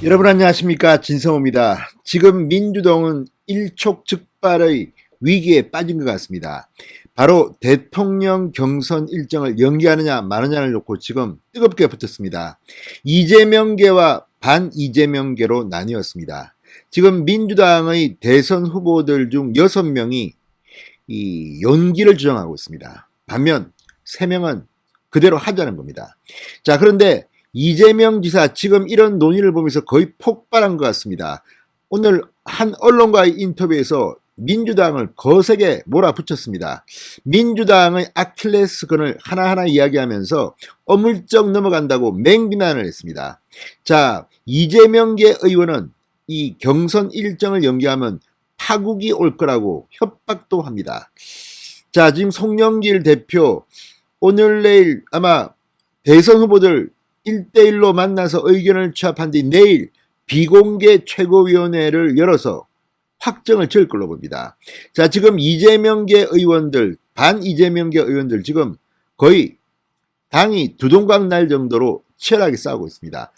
여러분 안녕하십니까, 진성호입니다. 지금 민주당은 일촉즉발의 위기에 빠진 것 같습니다. 바로 대통령 경선 일정을 연기하느냐 마느냐를 놓고 지금 뜨겁게 붙었습니다. 이재명계와 반 이재명계로 나뉘었습니다. 지금 민주당의 대선 후보들 중 6명이 이 연기를 주장하고 있습니다. 반면 3명은 그대로 하자는 겁니다. 자, 그런데 이재명 지사 지금 이런 논의를 보면서 거의 폭발한 것 같습니다. 오늘 한 언론과의 인터뷰에서 민주당을 거세게 몰아붙였습니다. 민주당의 아킬레스건을 하나하나 이야기하면서 어물쩍 넘어간다고 맹비난을 했습니다. 자, 이재명계 의원은 이 경선 일정을 연기하면 파국이 올 거라고 협박도 합니다. 자, 지금 송영길 대표 오늘 내일 아마 대선 후보들 1대1로 만나서 의견을 취합한 뒤 내일 비공개 최고위원회를 열어서 확정을 지을 걸로 봅니다. 자, 지금 이재명계 의원들, 반 이재명계 의원들 지금 거의 당이 두동강 날 정도로 치열하게 싸우고 있습니다.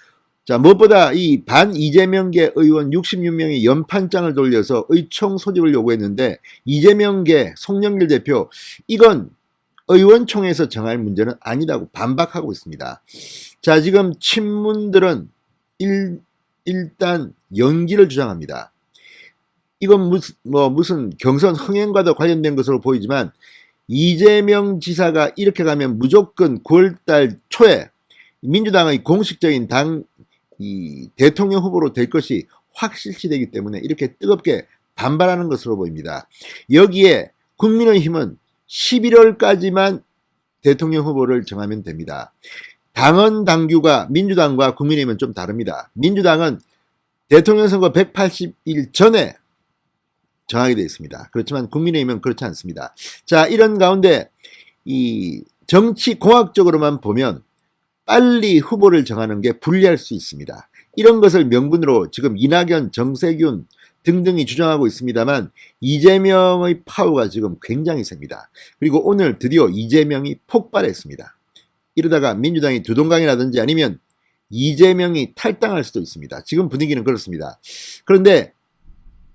자, 무엇보다 이 반 이재명계 의원 66명이 연판장을 돌려서 의총 소집을 요구했는데 이재명계 송영길 대표 이건 의원총회에서 정할 문제는 아니라고 반박하고 있습니다. 자, 지금 친문들은 일단 연기를 주장합니다. 이건 무슨 경선 흥행과도 관련된 것으로 보이지만 이재명 지사가 이렇게 가면 무조건 9월달 초에 민주당의 공식적인 이 대통령 후보로 될 것이 확실시되기 때문에 이렇게 뜨겁게 반발하는 것으로 보입니다. 여기에 국민의힘은 11월까지만 대통령 후보를 정하면 됩니다. 당헌 당규가 민주당과 국민의힘은 좀 다릅니다. 민주당은 대통령 선거 180일 전에 정하게 되어 있습니다. 그렇지만 국민의힘은 그렇지 않습니다. 자, 이런 가운데 이 정치공학적으로만 보면 빨리 후보를 정하는 게 불리할 수 있습니다. 이런 것을 명분으로 지금 이낙연, 정세균 등등이 주장하고 있습니다만 이재명의 파워가 지금 굉장히 셉니다. 그리고 오늘 드디어 이재명이 폭발했습니다. 이러다가 민주당이 두동강이라든지 아니면 이재명이 탈당할 수도 있습니다. 지금 분위기는 그렇습니다. 그런데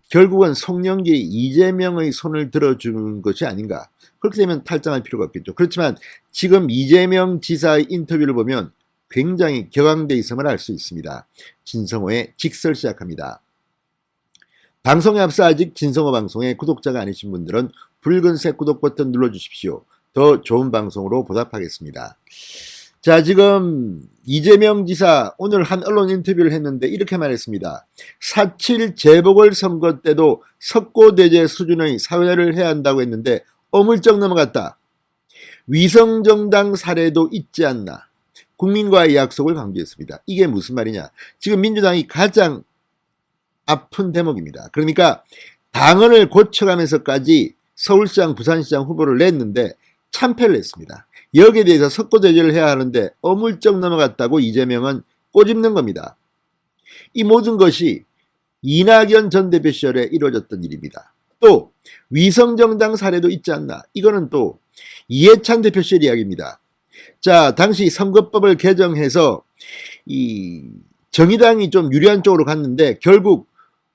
결국은 송영길이 이재명의 손을 들어주는 것이 아닌가. 그렇게 되면 탈당할 필요가 없겠죠. 그렇지만 지금 이재명 지사의 인터뷰를 보면 굉장히 격앙돼 있음을 알 수 있습니다. 진성호의 직설 시작합니다. 방송에 앞서 아직 진성호 방송의 구독자가 아니신 분들은 붉은색 구독 버튼 눌러주십시오. 더 좋은 방송으로 보답하겠습니다. 자, 지금 이재명 지사 오늘 한 언론 인터뷰를 했는데 이렇게 말했습니다. 4.7 재보궐선거 때도 석고대죄 수준의 사회를 해야 한다고 했는데 어물쩍 넘어갔다. 위성정당 사례도 있지 않나. 국민과의 약속을 강조했습니다. 이게 무슨 말이냐. 지금 민주당이 가장 아픈 대목입니다. 그러니까 당헌을 고쳐가면서까지 서울시장, 부산시장 후보를 냈는데 참패를 했습니다. 여기에 대해서 석고대죄를 해야 하는데 어물쩍 넘어갔다고 이재명은 꼬집는 겁니다. 이 모든 것이 이낙연 전 대표 시절에 이루어졌던 일입니다. 또 위성정당 사례도 있지 않나. 이거는 또 이해찬 대표 시절 이야기입니다. 자, 당시 선거법을 개정해서 이 정의당이 좀 유리한 쪽으로 갔는데 결국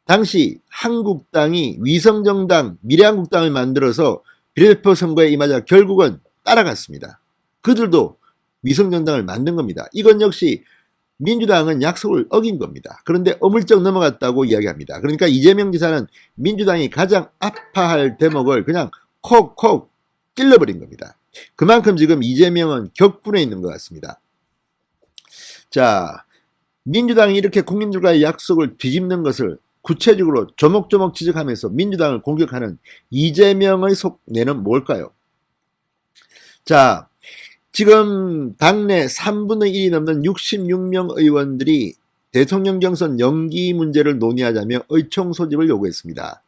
당시 한국당이 위성정당 미래한국당을 만들어서 비례대표 선거에 임하자 결국은 따라갔습니다. 그들도 위성정당을 만든 겁니다. 이건 역시 민주당은 약속을 어긴 겁니다. 그런데 어물쩍 넘어갔다고 이야기합니다. 그러니까 이재명 지사는 민주당이 가장 아파할 대목을 그냥 콕콕 찔러버린 겁니다. 그만큼 지금 이재명은 격분해 있는 것 같습니다. 자, 민주당이 이렇게 국민들과의 약속을 뒤집는 것을 구체적으로 조목조목 지적하면서 민주당을 공격하는 이재명의 속내는 뭘까요? 자, 지금 당내 3분의 1이 넘는 66명 의원들이 대통령 경선 연기 문제를 논의하자며 의총 소집을 요구했습니다.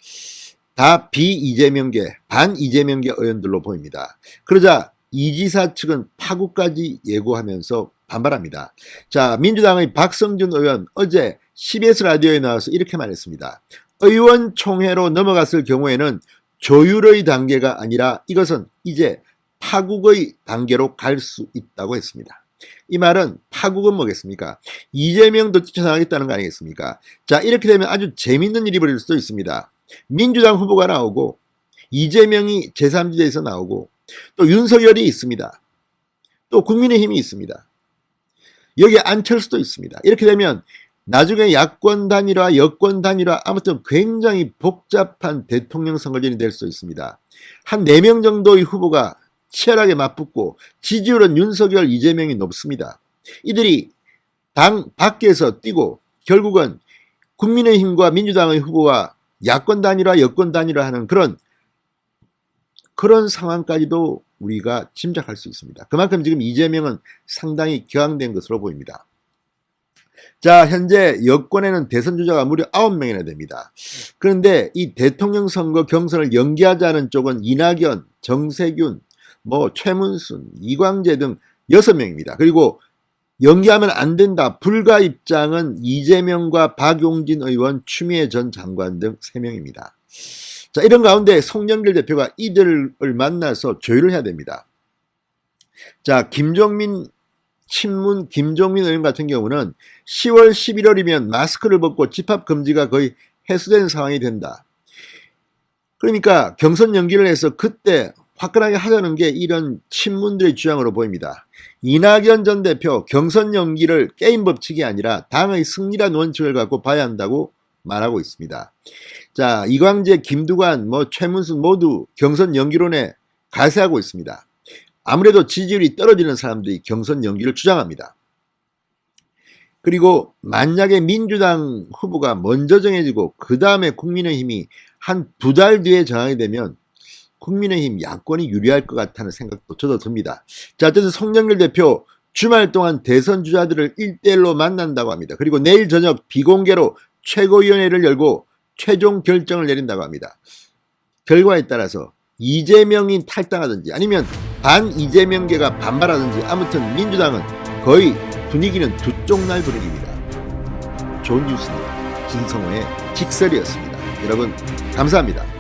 다 비이재명계, 반이재명계 의원들로 보입니다. 그러자 이 지사 측은 파국까지 예고하면서 반발합니다. 자, 민주당의 박성준 의원 어제 CBS 라디오에 나와서 이렇게 말했습니다. 의원총회로 넘어갔을 경우에는 조율의 단계가 아니라 이것은 이제 파국의 단계로 갈 수 있다고 했습니다. 이 말은 파국은 뭐겠습니까? 이재명도 뛰쳐나가겠다는 거 아니겠습니까? 자, 이렇게 되면 아주 재밌는 일이 벌어질 수도 있습니다. 민주당 후보가 나오고 이재명이 제3지대에서 나오고 또 윤석열이 있습니다. 또 국민의힘이 있습니다. 여기에 안철수도 있습니다. 이렇게 되면 나중에 야권 단일화, 여권 단일화, 아무튼 굉장히 복잡한 대통령 선거전이 될 수 있습니다. 한 4명 정도의 후보가 치열하게 맞붙고 지지율은 윤석열, 이재명이 높습니다. 이들이 당 밖에서 뛰고 결국은 국민의힘과 민주당의 후보와 야권 단일화, 여권 단일화 하는 그런 상황까지도 우리가 짐작할 수 있습니다. 그만큼 지금 이재명은 상당히 격앙된 것으로 보입니다. 자, 현재 여권에는 대선 주자가 무려 9명이나 됩니다. 그런데 이 대통령 선거 경선을 연기하자는 쪽은 이낙연, 정세균, 최문순, 이광재 등 6명입니다. 그리고 연기하면 안 된다. 불가 입장은 이재명과 박용진 의원, 추미애 전 장관 등 3명입니다. 자, 이런 가운데 송영길 대표가 이들을 만나서 조율을 해야 됩니다. 자, 친문 김종민 의원 같은 경우는 10월, 11월이면 마스크를 벗고 집합 금지가 거의 해소된 상황이 된다. 그러니까 경선 연기를 해서 그때 화끈하게 하자는 게 이런 친문들의 주장으로 보입니다. 이낙연 전 대표 경선 연기를 게임 법칙이 아니라 당의 승리란 원칙을 갖고 봐야 한다고 말하고 있습니다. 자, 이광재, 김두관, 최문순 모두 경선 연기론에 가세하고 있습니다. 아무래도 지지율이 떨어지는 사람들이 경선 연기를 주장합니다. 그리고 만약에 민주당 후보가 먼저 정해지고 그 다음에 국민의힘이 한 2달 뒤에 정하게 되면 국민의힘 야권이 유리할 것 같다는 생각도 저도 듭니다. 자, 어쨌든 송영길 대표 주말 동안 대선 주자들을 1대1로 만난다고 합니다. 그리고 내일 저녁 비공개로 최고위원회를 열고 최종 결정을 내린다고 합니다. 결과에 따라서 이재명이 탈당하든지 아니면 반 이재명계가 반발하든지 아무튼 민주당은 거의 분위기는 두 쪽 날 분위기입니다. 좋은 뉴스입니다. 진성호의 직설이었습니다. 여러분 감사합니다.